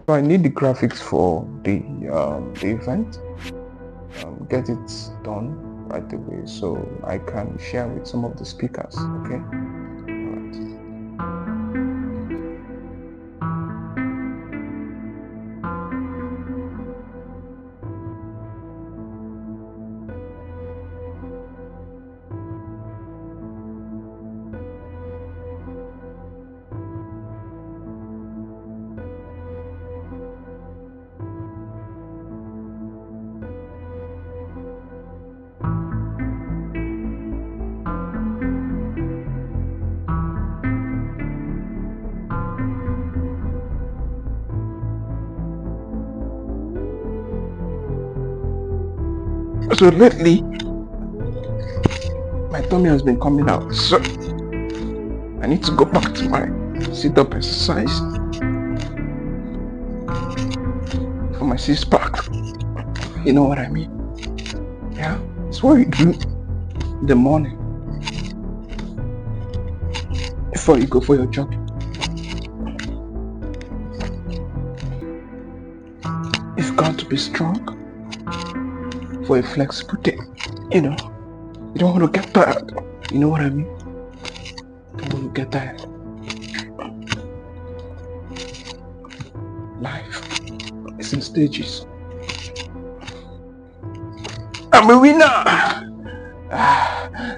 So I need the graphics for the event. Get it done right away so I can share with some of the speakers. Okay. All right. So lately, my tummy has been coming out, so I need to go back to my sit-up exercise for my six-pack. You know what I mean? Yeah, it's what you do in the morning before you go for your job. You've got to be strong for a flexible day. You know, you don't want to get tired. You know what I mean? You don't want to get tired. Life is in stages. I'm a winner!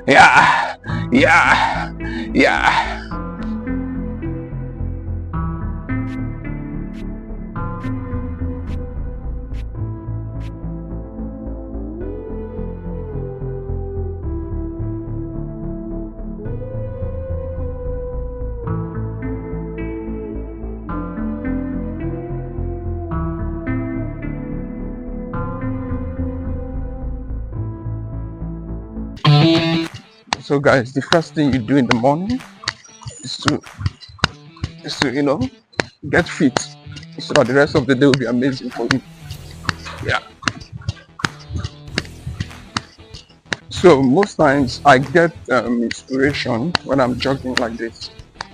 Yeah, yeah, yeah. So guys, the first thing you do in the morning is to get fit so that the rest of the day will be amazing for you. Yeah. So most times I get inspiration when I'm jogging like this,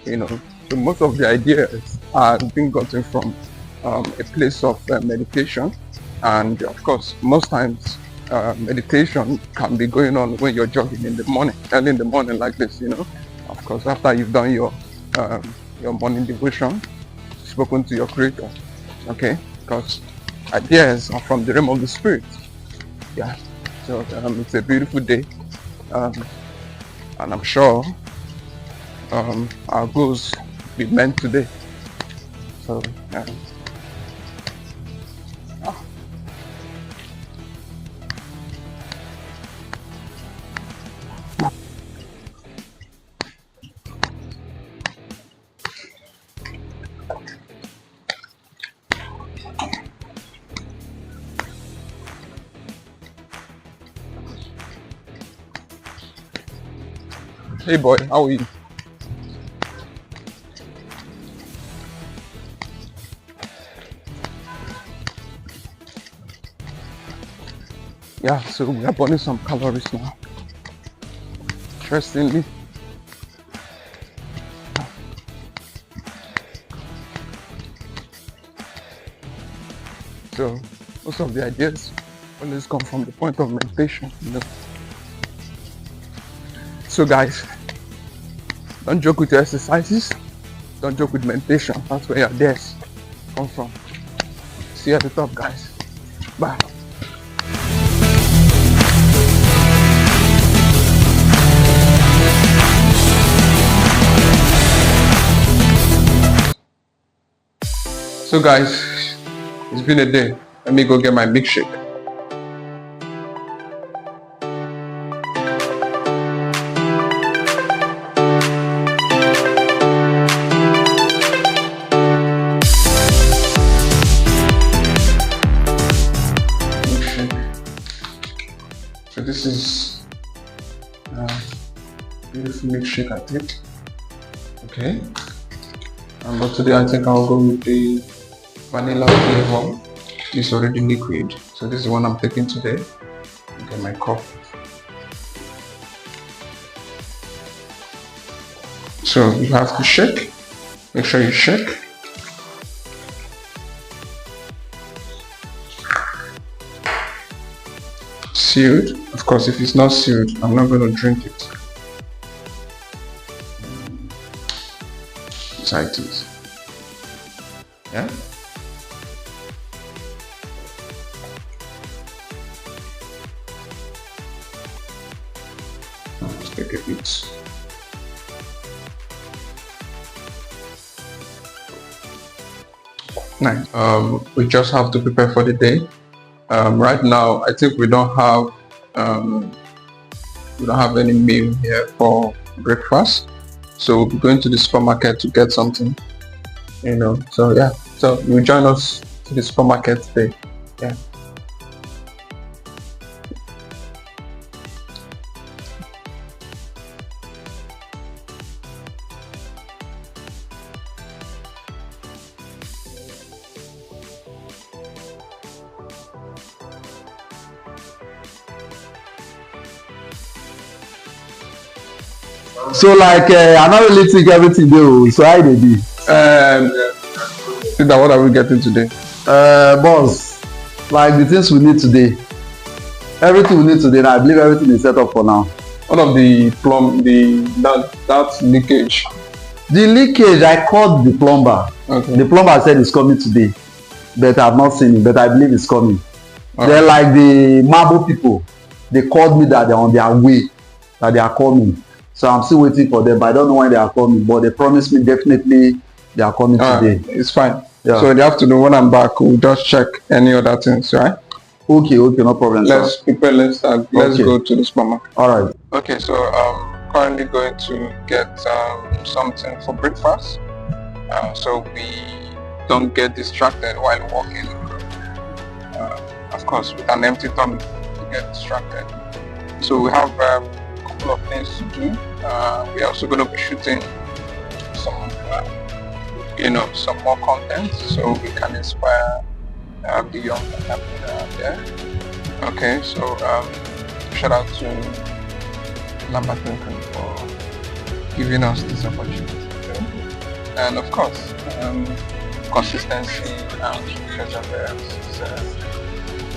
So most of the ideas are being gotten from a place of meditation, and of course most times meditation can be going on when you're jogging in the morning, early in the morning like this, Of course, after you've done your morning devotion, spoken to your creator, okay? Because ideas are from the realm of the spirit. Yeah. So it's a beautiful day, and I'm sure our goals will be met today. So hey boy, how are you? Yeah, so we are burning some calories now. Interestingly, so most of the ideas always come from the point of meditation, So guys, don't joke with your exercises, don't joke with meditation. That's where your ideas come from. See you at the top, guys. Bye. So guys, it's been a day. Let me go get my milkshake. So this is beautiful milkshake, I think. Okay. But today I think I'll go with the vanilla flavor. It's already liquid, so this is the one I'm taking today. Okay, my cup. So you have to shake. Make sure you shake. Sealed. Of course, if it's not sealed, I'm not going to drink it. That's how it is. Yeah. Let's take a bit. Nice. We just have to prepare for the day. Right now, I think we don't have any meal here for breakfast, so we're going to the supermarket to get something. So yeah. So you join us to the supermarket today. Yeah. So like I not really think everything dey so how e dey be? Peter, what are we getting today? Boss, like the things we need today, everything we need today, na I believe everything is set up for now. One of the that leakage. The leakage, I called the plumber. Okay. The plumber said it's coming today, but I have not seen it, but I believe it's coming. They're like the marble people. They called me that they're on their way, that they are coming. So I'm still waiting for them, but I don't know when they are coming. But they promised me definitely they are coming today. It's fine. Yeah. So in the afternoon when I'm back, we'll just check any other things, right? Okay, no problem. Let's prepare. Let's start. Let's go to the supermarket. All right. Okay, so I'm currently going to get something for breakfast, so we don't get distracted while walking. Of course, with an empty tummy, we get distracted. So we have a couple of things to do. We're also going to be shooting some, some more content, so we can inspire the young there. Okay, so shout out to Lambert Lincoln for giving us this opportunity, and of course, consistency and perseverance is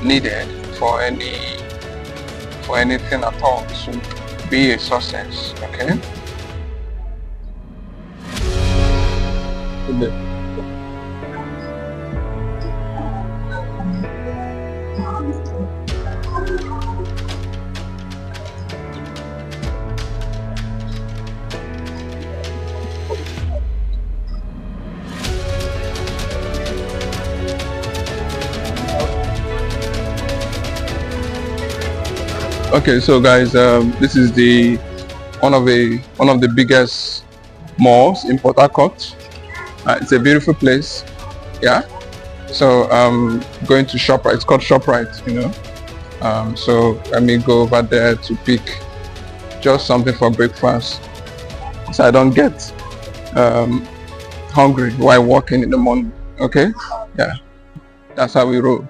needed for anything at all to be a success. Okay. Okay, so guys, this is one of the biggest malls in Port Harcourt. It's a beautiful place, yeah. So going to ShopRite. It's called ShopRite, so let me go over there to pick just something for breakfast, so I don't get hungry while walking in the morning. Okay, yeah. That's how we roll.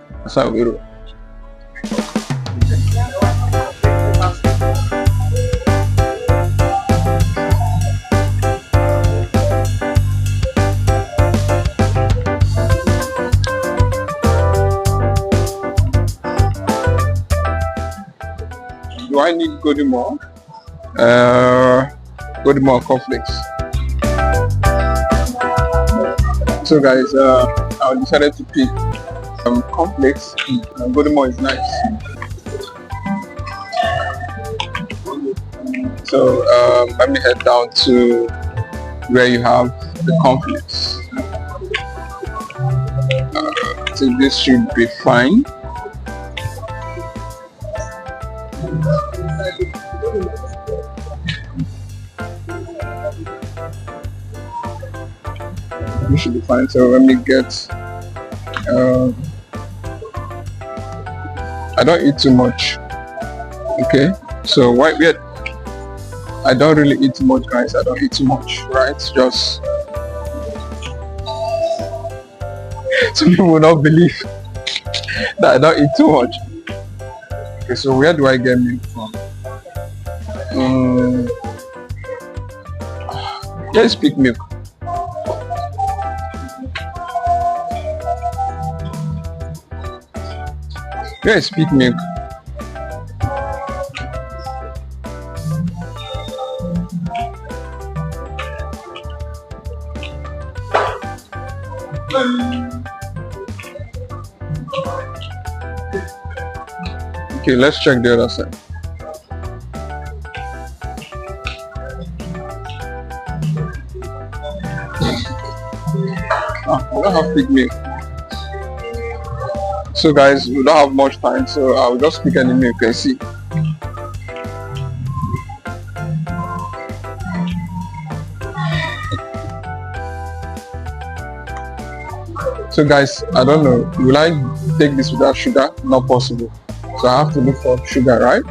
Do I need Golden More? Golden More cornflakes. So guys, I decided to pick cornflakes. Golden More is nice. So let me head down to where you have the cornflakes. So this should be fine. You should be fine. So let me get. I don't eat too much. Okay. So I don't really eat too much, guys. I don't eat too much, right? Just some people will not believe that I don't eat too much. Okay. So where do I get milk from? Let's pick milk. Where is peak milk? Okay, let's check the other side. We don't have pig milk. So guys, we don't have much time, so I'll just pick any milk and see. So guys, I don't know, will I take this without sugar? Not possible. So I have to look for sugar, right?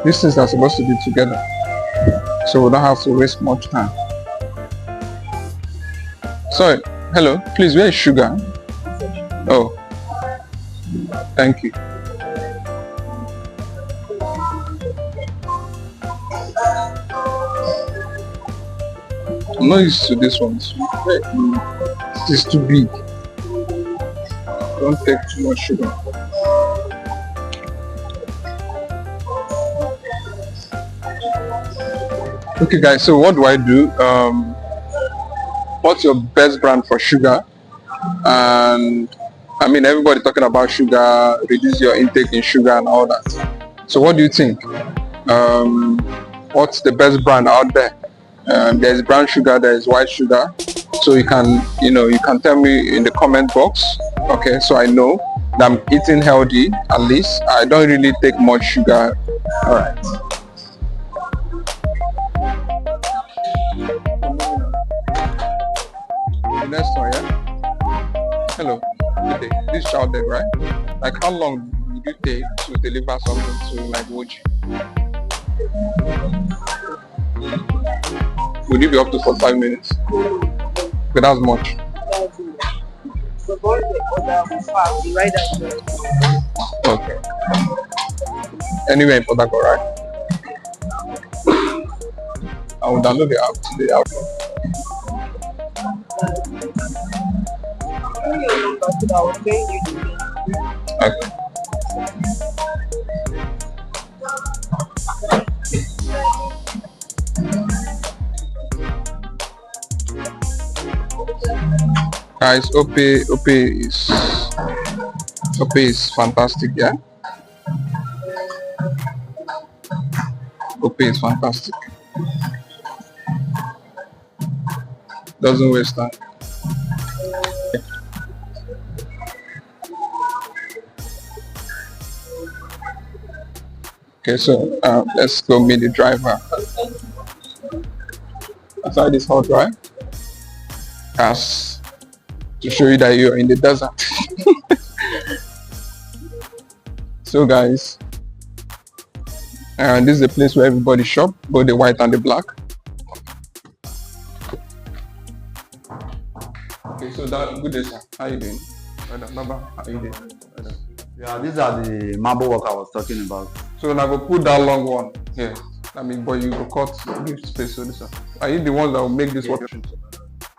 These things are supposed to be together, so we don't have to waste much time. Sorry, hello, please, where is sugar? Oh, thank you. I'm not used to this one. It's too big. Don't take too much sugar. Okay guys, so what do I do? What's your best brand for sugar? And I mean, everybody talking about sugar, reduce your intake in sugar and all that. So what do you think? What's the best brand out there? There's brown sugar, there's white sugar. So you can tell me in the comment box. Okay, so I know that I'm eating healthy. At least I don't really take much sugar. All right. The next one, yeah. Hello, good day. This is Child Dead, right? Like, how long would you take to deliver something to like Woji? Would you be up to 45 minutes? Okay, that's much. Okay. Anyway, in Port Harcourt, right? I will download the app today. Okay. Guys, OP is fantastic, yeah. OP is fantastic. Doesn't waste time. Okay, so let's go meet the driver. Outside is hot, right? Yes. To show you that you're in the desert. So guys, this is a place where everybody shop, both the white and the black. Okay, so that good day, sir. How you doing? Baba, how you doing? Yeah, these are the marble work I was talking about. So now go put that long one here. I mean, boy, you go cut, give space for this one. Are you the ones that will make this water?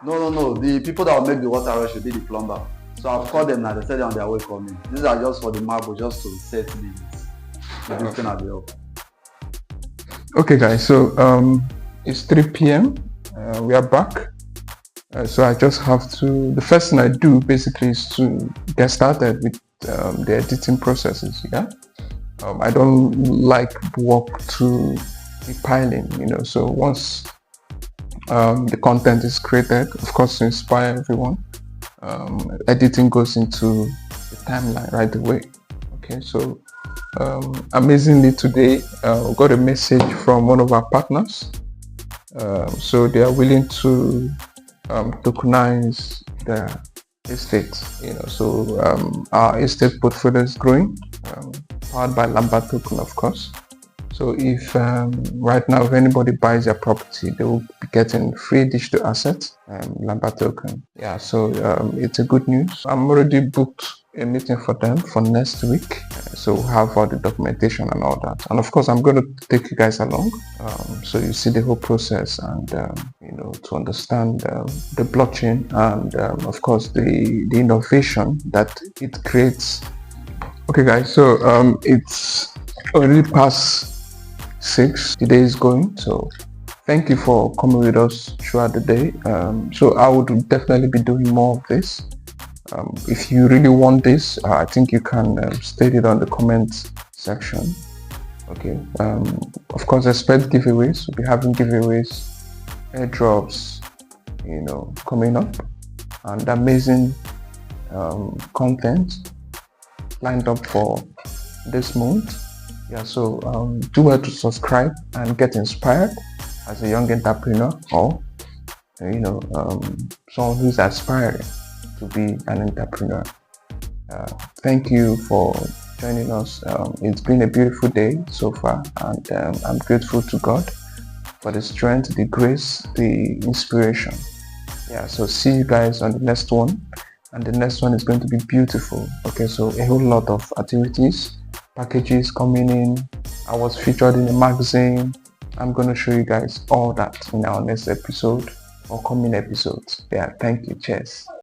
No. The people that will make the water rush should be the plumber. So I've called them now. They said they're on their way coming. These are just for the marble, just to set this thing at the up. Okay, guys. So it's 3 p.m. We are back. So I just have to. The first thing I do basically is to get started with the editing processes. Yeah. I don't like work to be piling. So once the content is created, of course, to inspire everyone, editing goes into the timeline right away. Okay, so amazingly today we got a message from one of our partners. So they are willing to tokenize their estate. So our estate portfolio is growing, powered by Lambda token, of course. So if right now, if anybody buys their property, they will be getting free digital assets, Lambda token. Yeah, so it's a good news. I'm already booked a meeting for them for next week. So we'll have all the documentation and all that. And of course, I'm going to take you guys along. So you see the whole process and, to understand the blockchain and of course the innovation that it creates. Okay guys, so it's already past 6, the day is going, so thank you for coming with us throughout the day. So I would definitely be doing more of this. If you really want this, I think you can state it on the comment section. Okay. Of course, expect giveaways. We'll be having giveaways, airdrops, coming up, and amazing content lined up for this month. Yeah, so do well to subscribe and get inspired as a young entrepreneur, or someone who's aspiring to be an entrepreneur. Thank you for joining us. It's been a beautiful day so far, and I'm grateful to God for the strength, the grace, the inspiration. Yeah, so see you guys on the next one, and the next one is going to be beautiful. Okay, so a whole lot of activities, packages coming in. I was featured in a magazine. I'm going to show you guys all that in our next episode or coming episodes. Yeah, thank you. Cheers.